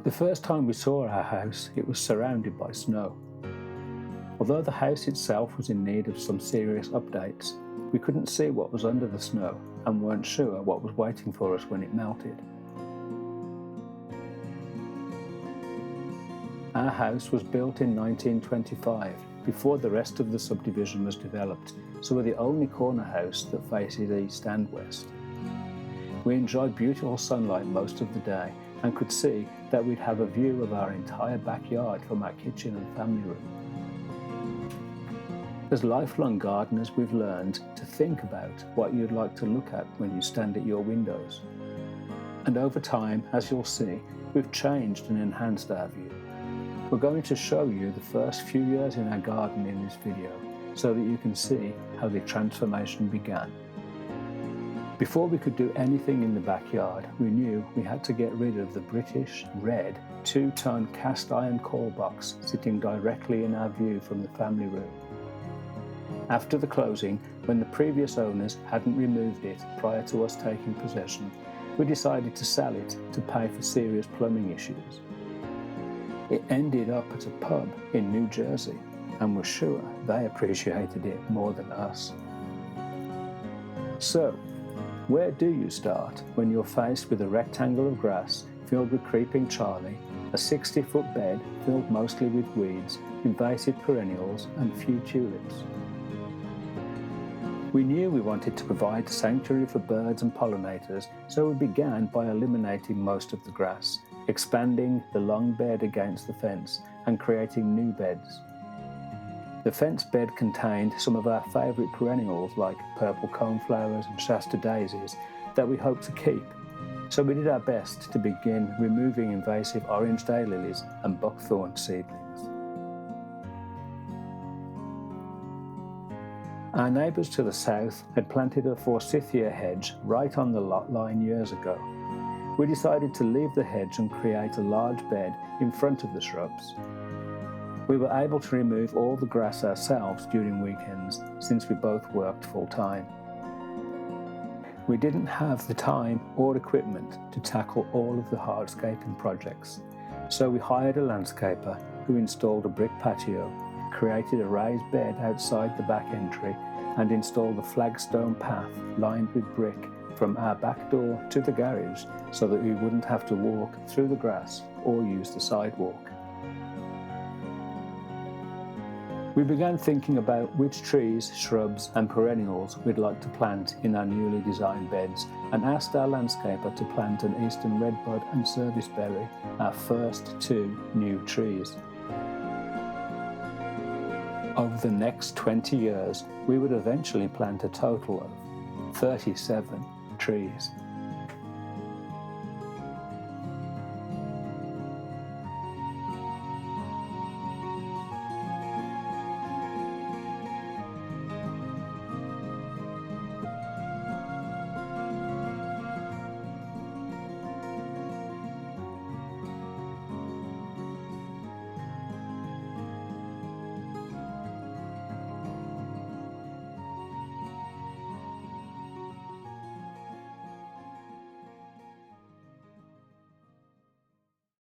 The first time we saw our house, it was surrounded by snow. Although the house itself was in need of some serious updates, we couldn't see what was under the snow and weren't sure what was waiting for us when it melted. Our house was built in 1925, before the rest of the subdivision was developed, so we're the only corner house that faces east and west. We enjoyed beautiful sunlight most of the day and could see that we'd have a view of our entire backyard from our kitchen and family room. As lifelong gardeners, we've learned to think about what you'd like to look at when you stand at your windows. And over time, as you'll see, we've changed and enhanced our view. We're going to show you the first few years in our garden in this video, so that you can see how the transformation began. Before we could do anything in the backyard, we knew we had to get rid of the British red 2-ton cast iron coal box sitting directly in our view from the family room. After the closing, when the previous owners hadn't removed it prior to us taking possession, we decided to sell it to pay for serious plumbing issues. It ended up at a pub in New Jersey, and we're sure they appreciated it more than us. So, where do you start when you're faced with a rectangle of grass filled with creeping Charlie, a 60-foot bed filled mostly with weeds, invasive perennials, and few tulips? We knew we wanted to provide a sanctuary for birds and pollinators, so we began by eliminating most of the grass, expanding the long bed against the fence, and creating new beds. The fence bed contained some of our favourite perennials like purple coneflowers and Shasta daisies that we hope to keep, so we did our best to begin removing invasive orange daylilies and buckthorn seedlings. Our neighbours to the south had planted a forsythia hedge right on the lot line years ago. We decided to leave the hedge and create a large bed in front of the shrubs. We were able to remove all the grass ourselves during weekends since we both worked full-time. We didn't have the time or equipment to tackle all of the hardscaping projects, so we hired a landscaper who installed a brick patio, created a raised bed outside the back entry, and installed a flagstone path lined with brick from our back door to the garage so that we wouldn't have to walk through the grass or use the sidewalk. We began thinking about which trees, shrubs and perennials we'd like to plant in our newly designed beds and asked our landscaper to plant an eastern redbud and serviceberry, our first 2 new trees. Over the next 20 years, we would eventually plant a total of 37 trees.